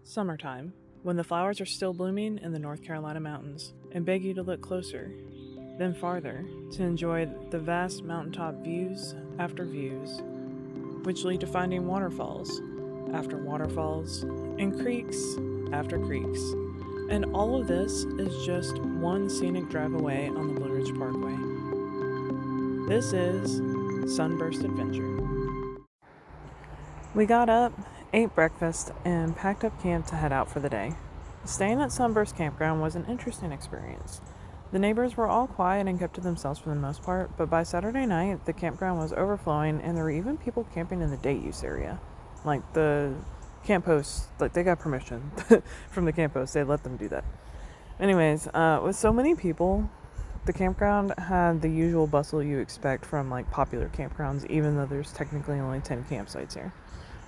Summertime, when the flowers are still blooming in the North Carolina mountains, and beg you to look closer, then farther, to enjoy the vast mountaintop views after views, which lead to finding waterfalls after waterfalls, and creeks after creeks. And all of this is just one scenic drive away on the Blue Ridge Parkway. This is Sunburst Adventure. We got up, ate breakfast, and packed up camp to head out for the day. Staying at Sunburst Campground was an interesting experience. The neighbors were all quiet and kept to themselves for the most part, but by Saturday night, the campground was overflowing and there were even people camping in the date use area. Like the camp hosts, they got permission from the camp hosts, they let them do that. Anyways, with so many people, the campground had the usual bustle you expect from popular campgrounds, even though there's technically only 10 campsites here.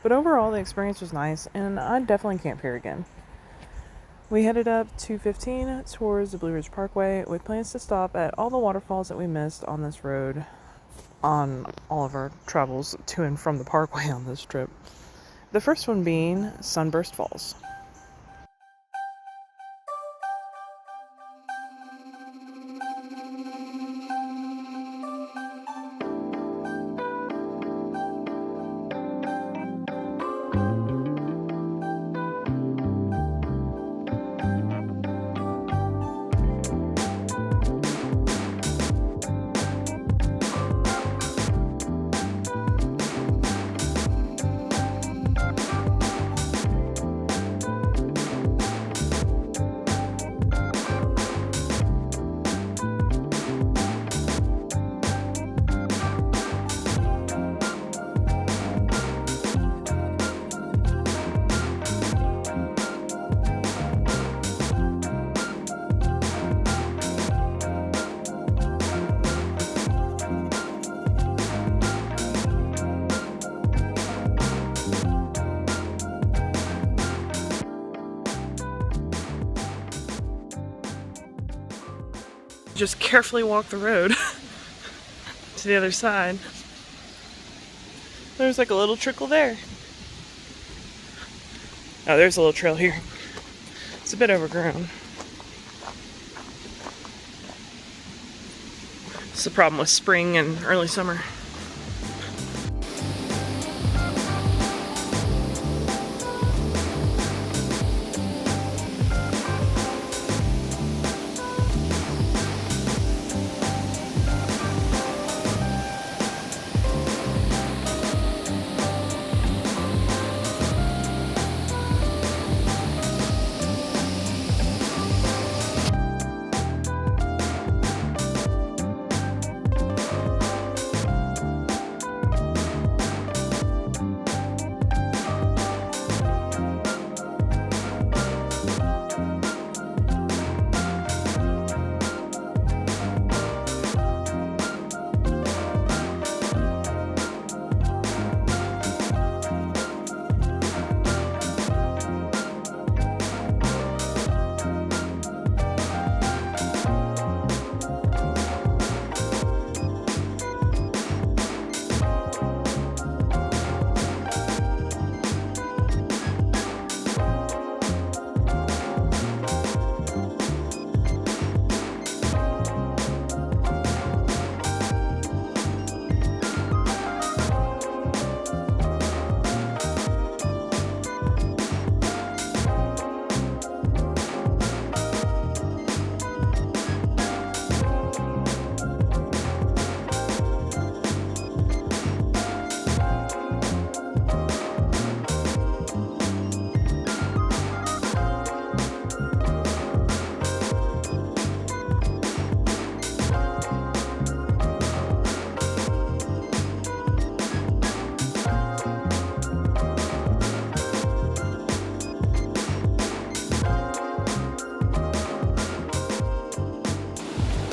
But overall, the experience was nice, and I'd definitely camp here again. We headed up 215 towards the Blue Ridge Parkway with plans to stop at all the waterfalls that we missed on this road on all of our travels to and from the parkway on this trip. The first one being Sunburst Falls. Just carefully walk the road to the other side. There's a little trickle there. Oh, there's a little trail here. It's a bit overgrown. It's the problem with spring and early summer.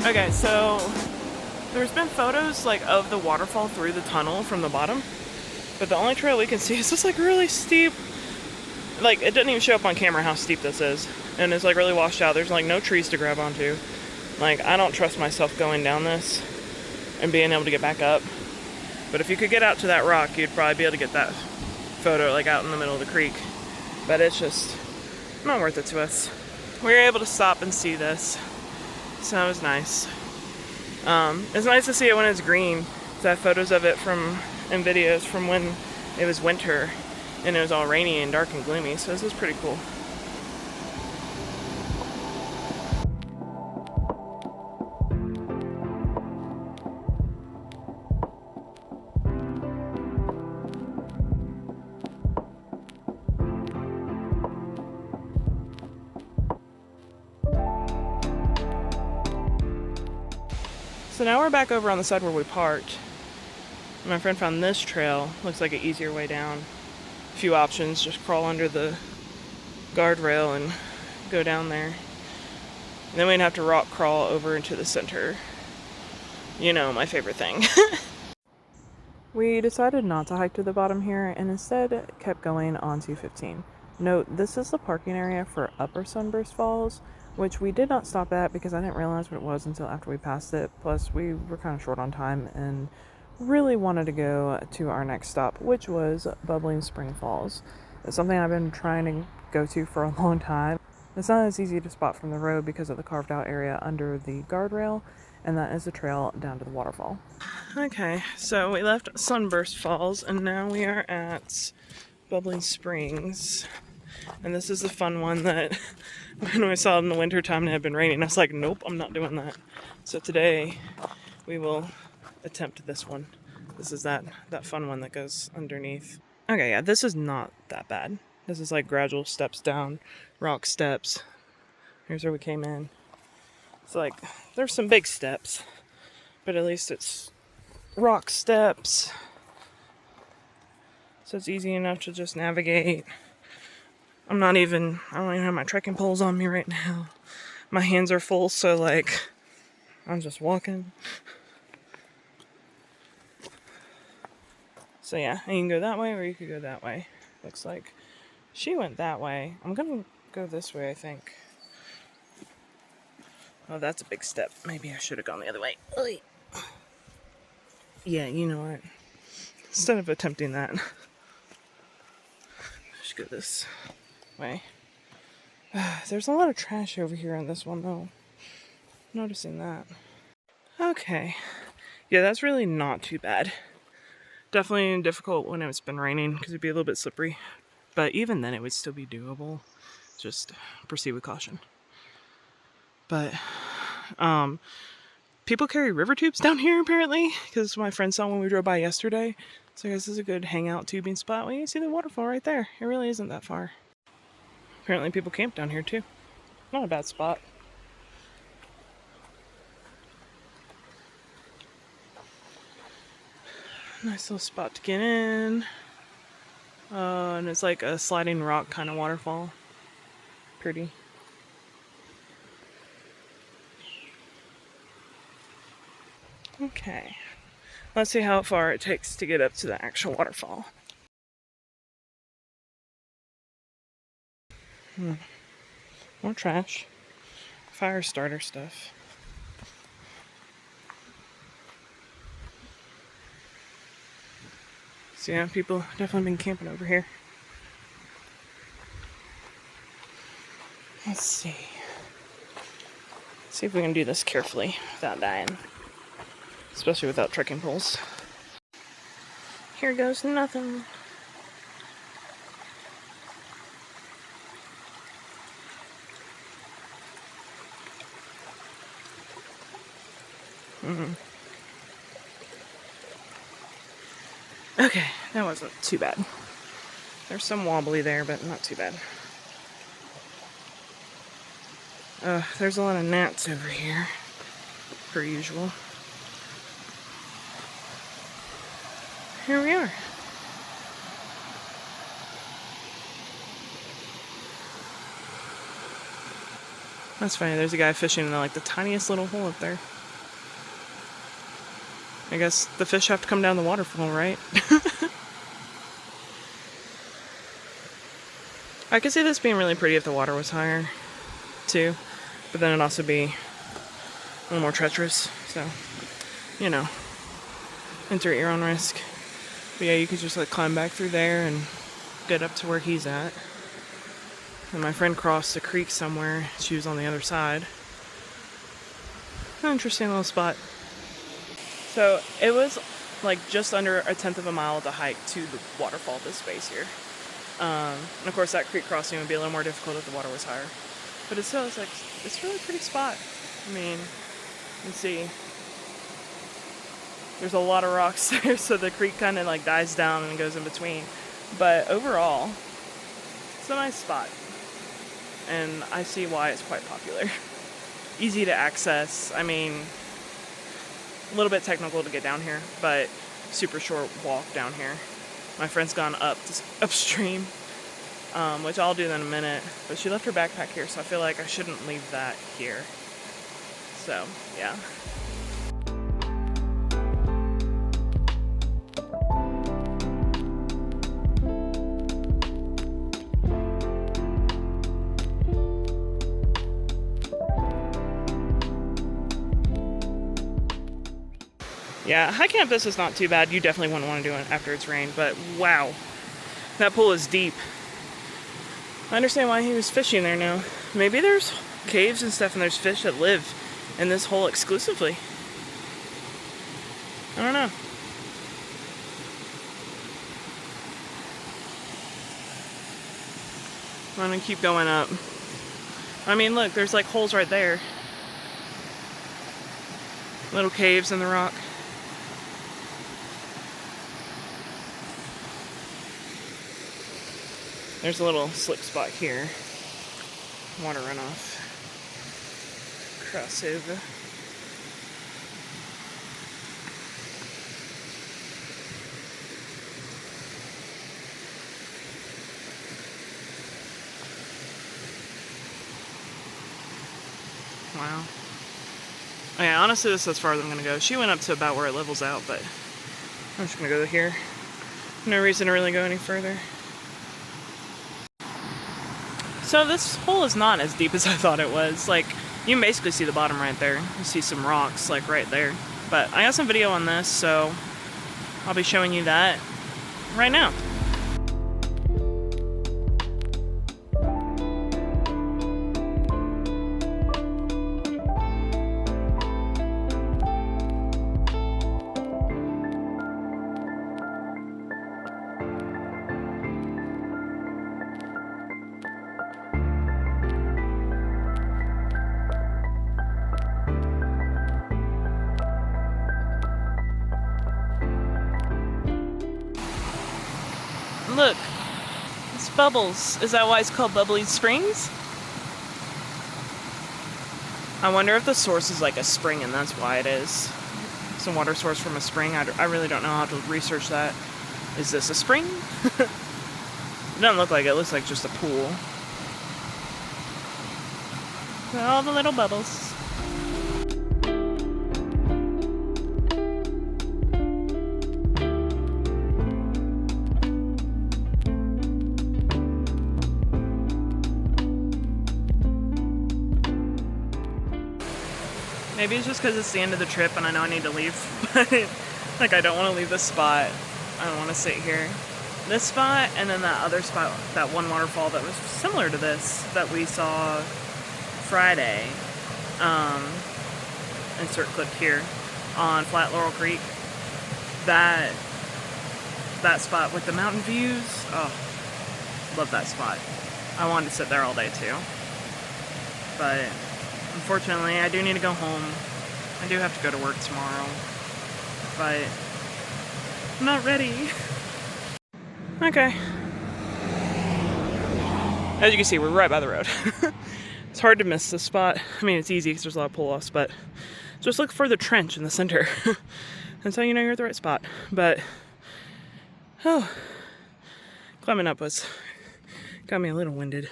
Okay, so there's been photos of the waterfall through the tunnel from the bottom, but the only trail we can see is this really steep. It doesn't even show up on camera how steep this is, and it's really washed out. There's no trees to grab onto. I don't trust myself going down this and being able to get back up. But if you could get out to that rock, you'd probably be able to get that photo out in the middle of the creek. But it's just not worth it to us. We were able to stop and see this, so that was nice. It's nice to see it when it's green. So I have photos of it and videos from when it was winter and it was all rainy and dark and gloomy, so this is pretty cool. So now we're back over on the side where we parked. My friend found this trail. Looks like an easier way down. A few options, just crawl under the guardrail and go down there. And then we'd have to rock crawl over into the center. You know, my favorite thing. We decided not to hike to the bottom here and instead kept going on 215. Note, this is the parking area for Upper Sunburst Falls, which we did not stop at because I didn't realize what it was until after we passed it. Plus, we were kind of short on time and really wanted to go to our next stop, which was Bubbling Spring Falls. It's something I've been trying to go to for a long time. It's not as easy to spot from the road because of the carved out area under the guardrail, and that is the trail down to the waterfall. Okay, so we left Sunburst Falls and now we are at Bubbling Springs. And this is the fun one that when I saw it in the winter time and it had been raining, I was like, nope, I'm not doing that. So today we will attempt this one. This is that fun one that goes underneath. Okay, yeah, this is not that bad. This is like gradual steps down, rock steps. Here's where we came in. It's like, there's some big steps, but at least it's rock steps. So it's easy enough to just navigate. I don't even have my trekking poles on me right now. My hands are full, so like, I'm just walking. So yeah, and you can go that way or you could go that way. Looks like she went that way. I'm gonna go this way, I think. Oh, that's a big step. Maybe I should have gone the other way. Oy. Yeah, you know what? Instead of attempting that, I should go this way. There's a lot of trash over here on this one, though. Noticing that. Okay. Yeah, that's really not too bad. Definitely difficult when it's been raining because it'd be a little bit slippery. But even then, it would still be doable. Just proceed with caution. But, people carry river tubes down here, apparently, because my friend saw when we drove by yesterday. So I guess this is a good hangout tubing spot. Well, you see the waterfall right there. It really isn't that far. Apparently people camp down here, too. Not a bad spot. Nice little spot to get in. And it's like a sliding rock kind of waterfall. Pretty. Okay. Let's see how far it takes to get up to the actual waterfall. More trash. Fire starter stuff. So yeah, people definitely been camping over here. Let's see. See if we can do this carefully without dying. Especially without trekking poles. Here goes nothing. Okay, that wasn't too bad. There's some wobbly there, but not too bad. There's a lot of gnats over here, per usual. Here we are. That's funny, there's a guy fishing in like the tiniest little hole up there. I guess the fish have to come down the waterfall, right? I could see this being really pretty if the water was higher, too. But then it'd also be a little more treacherous, so, you know, enter at your own risk. But yeah, you could just like climb back through there and get up to where he's at. And my friend crossed the creek somewhere. She was on the other side. An interesting little spot. So it was like just under 1/10 of a mile to hike to the waterfall, this space here. And of course that creek crossing would be a little more difficult if the water was higher. But it's still, it's really a pretty spot. I mean, you can see there's a lot of rocks there, so the creek kind of like dies down and goes in between. But overall, it's a nice spot. And I see why it's quite popular. Easy to access. I mean, a little bit technical to get down here, but super short walk down here. My friend's gone upstream, which I'll do in a minute, but she left her backpack here, so I feel like I shouldn't leave that here. So, yeah. Yeah, high camp this is not too bad. You definitely wouldn't want to do it after it's rained, but wow, that pool is deep. I understand why he was fishing there now. Maybe there's caves and stuff and there's fish that live in this hole exclusively. I don't know. I'm gonna keep going up. I mean, look, there's like holes right there. Little caves in the rock. There's a little slick spot here. Water runoff. Cross over. Wow. Okay, honestly, this is as far as I'm gonna go. She went up to about where it levels out, but I'm just gonna go here. No reason to really go any further. So this hole is not as deep as I thought it was. Like, you can basically see the bottom right there. You see some rocks, like, right there. But I got some video on this, so I'll be showing you that right now. Look, it's bubbles. Is that why it's called Bubbly Springs? I wonder if the source is like a spring and that's why it is. It's a water source from a spring. I really don't know how to research that. Is this a spring? It doesn't look like it. It looks like just a pool. All the little bubbles. Maybe it's just because it's the end of the trip and I know I need to leave, but like I don't want to leave this spot. I don't want to sit here. This spot and then that other spot, that one waterfall that was similar to this that we saw Friday, insert clip here, on Flat Laurel Creek. That spot with the mountain views, oh, love that spot. I wanted to sit there all day too, but unfortunately, I do need to go home. I do have to go to work tomorrow, but I'm not ready. Okay. As you can see, we're right by the road. It's hard to miss this spot. I mean, it's easy because there's a lot of pull-offs, but just look for the trench in the center. That's how you know you're at the right spot. But, oh, climbing up got me a little winded.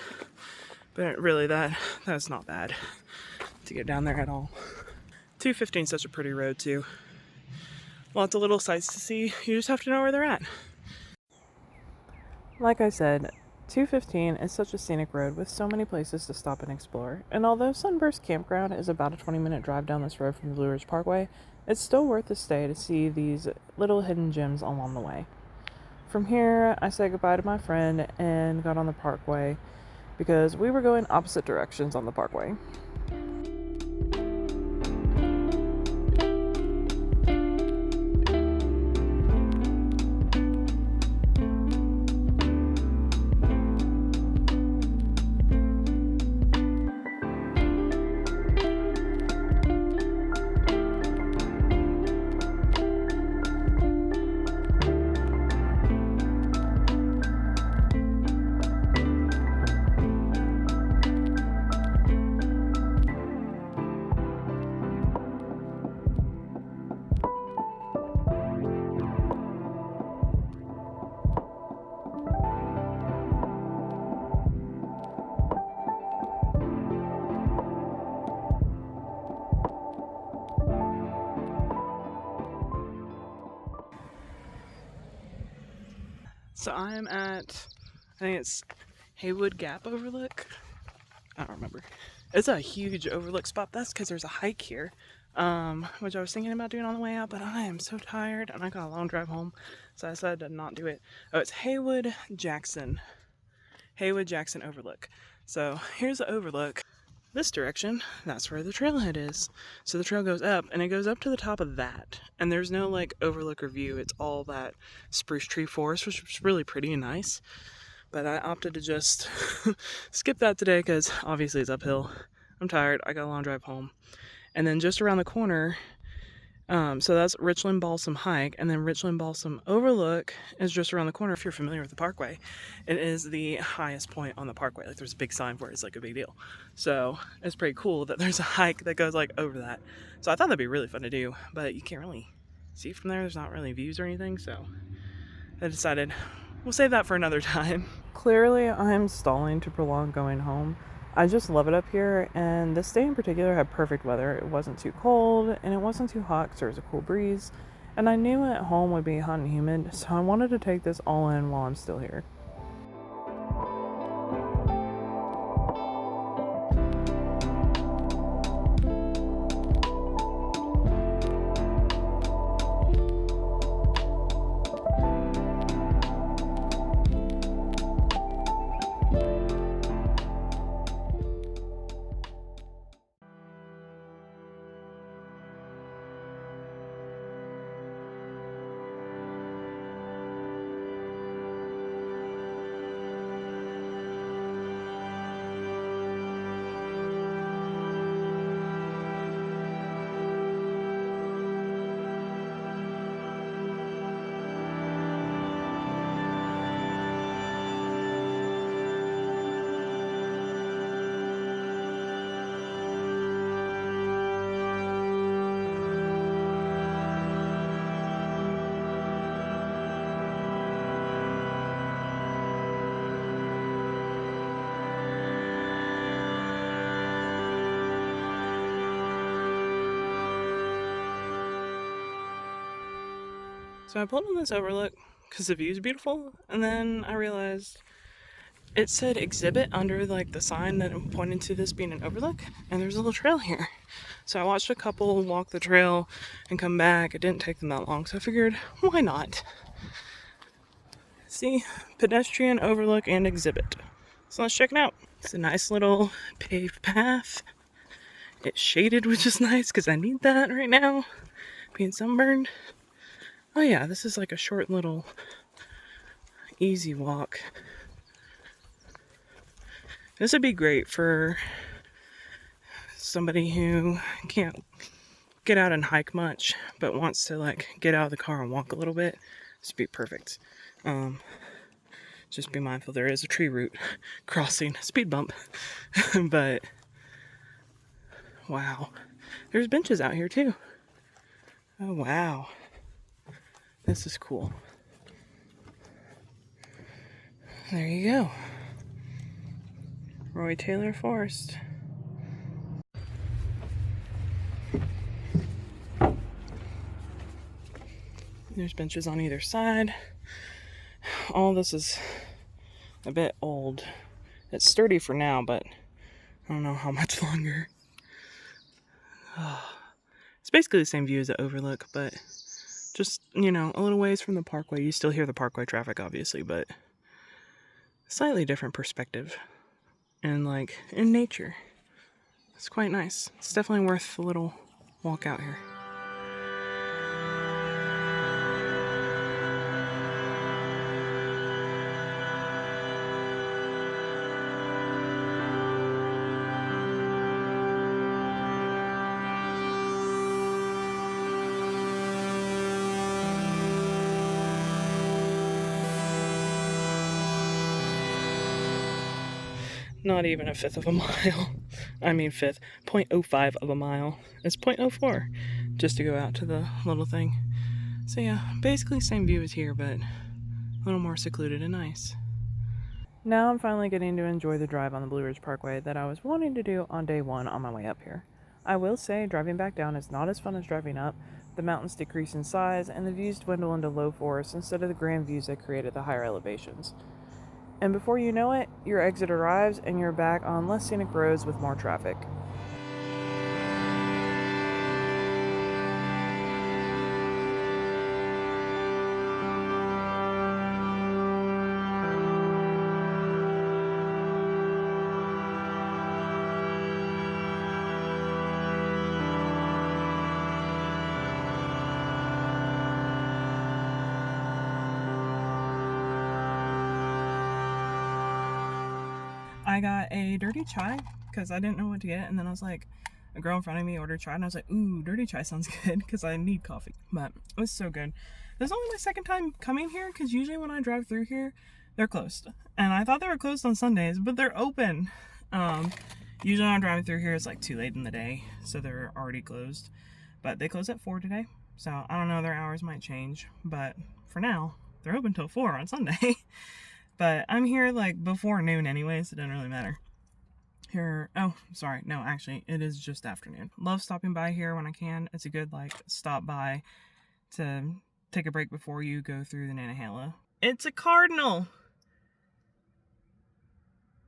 But really, that's not bad to get down there at all. 215 is such a pretty road too. Lots of little sights to see. You just have to know where they're at. Like I said, 215 is such a scenic road with so many places to stop and explore. And although Sunburst Campground is about a 20-minute drive down this road from the Blue Ridge Parkway, it's still worth a stay to see these little hidden gems along the way. From here, I said goodbye to my friend and got on the Parkway because we were going opposite directions on the parkway. So I'm at, I think it's Haywood Gap Overlook. I don't remember. It's a huge overlook spot. That's because there's a hike here, which I was thinking about doing on the way out, but I am so tired and I got a long drive home, so I decided to not do it. Oh, it's Haywood Jackson Overlook. So here's the overlook. This direction, that's where the trailhead is. So the trail goes up, and it goes up to the top of that. And there's no like overlook or view. It's all that spruce tree forest, which is really pretty and nice. But I opted to just skip that today because obviously it's uphill. I'm tired. I got a long drive home. And then just around the corner, so that's Richland Balsam Hike, and then Richland Balsam Overlook is just around the corner. If you're familiar with the Parkway, it is the highest point on the Parkway. Like there's a big sign for it. It's like a big deal. So it's pretty cool that there's a hike that goes like over that. So I thought that'd be really fun to do, but you can't really see from there. There's not really views or anything. So I decided we'll save that for another time. Clearly I'm stalling to prolong going home. I just love it up here, and this day in particular had perfect weather. It wasn't too cold, and it wasn't too hot because there was a cool breeze, and I knew at home would be hot and humid, so I wanted to take this all in while I'm still here. So I pulled on this overlook because the view is beautiful, and then I realized it said exhibit under like the sign that pointed to this being an overlook, and there's a little trail here. So I watched a couple walk the trail and come back. It didn't take them that long, so I figured, why not? See, pedestrian overlook and exhibit. So let's check it out. It's a nice little paved path. It's shaded, which is nice because I need that right now, being sunburned. Oh yeah, this is like a short little easy walk. This would be great for somebody who can't get out and hike much, but wants to like get out of the car and walk a little bit. This would be perfect. Just be mindful there is a tree root crossing, speed bump. But wow, there's benches out here too. Oh wow, this is cool. There you go. Roy Taylor Forest. There's benches on either side. All this is a bit old. It's sturdy for now, but I don't know how much longer. It's basically the same view as the overlook, but just, you know, a little ways from the parkway. You still hear the parkway traffic, obviously, but slightly different perspective. and like in nature. It's quite nice. It's definitely worth a little walk out here. Not even a fifth of a mile. I mean fifth. 0.05 of a mile. It's 0.04 just to go out to the little thing. So yeah, basically same view as here, but a little more secluded and nice. Now I'm finally getting to enjoy the drive on the Blue Ridge Parkway that I was wanting to do on day one on my way up here. I will say driving back down is not as fun as driving up. The mountains decrease in size and the views dwindle into low forest instead of the grand views they create at the higher elevations. And before you know it, your exit arrives and you're back on less scenic roads with more traffic. I got a dirty chai because I didn't know what to get, and then I was like, a girl in front of me ordered chai, and I was like, ooh, dirty chai sounds good because I need coffee. But it was so good. This is only my second time coming here because usually when I drive through here, they're closed. And I thought they were closed on Sundays, but they're open. Usually when I'm driving through here, it's like too late in the day, so they're already closed. But they close at 4 today, so I don't know, their hours might change. But for now, they're open till 4 on Sunday. But I'm here like before noon anyway, so it doesn't really matter. Here, oh, sorry, no, actually, it is just afternoon. Love stopping by here when I can. It's a good like stop by to take a break before you go through the Nantahala. It's a cardinal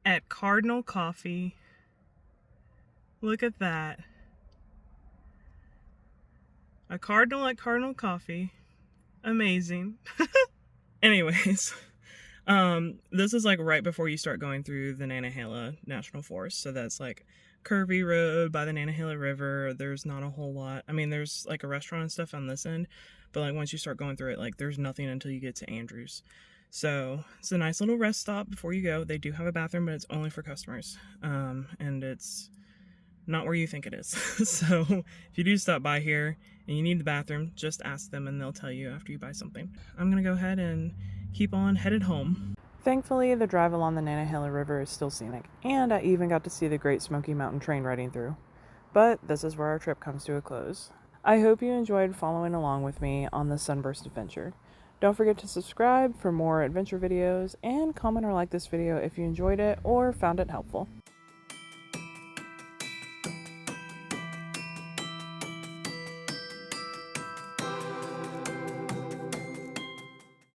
at Cardinal Coffee. Look at that. A cardinal at Cardinal Coffee. Amazing. Anyways. This is like right before you start going through the Nantahala National Forest. So that's like curvy road by the Nantahala River. There's not a whole lot. I mean, there's like a restaurant and stuff on this end, but like once you start going through it, like there's nothing until you get to Andrews. So it's a nice little rest stop before you go. They do have a bathroom, but it's only for customers. And it's not where you think it is. So if you do stop by here and you need the bathroom, just ask them and they'll tell you after you buy something. I'm gonna go ahead and keep on headed home. Thankfully, the drive along the Nantahala River is still scenic, and I even got to see the Great Smoky Mountain train riding through. But this is where our trip comes to a close. I hope you enjoyed following along with me on the Sunburst Adventure. Don't forget to subscribe for more adventure videos, and comment or like this video if you enjoyed it or found it helpful.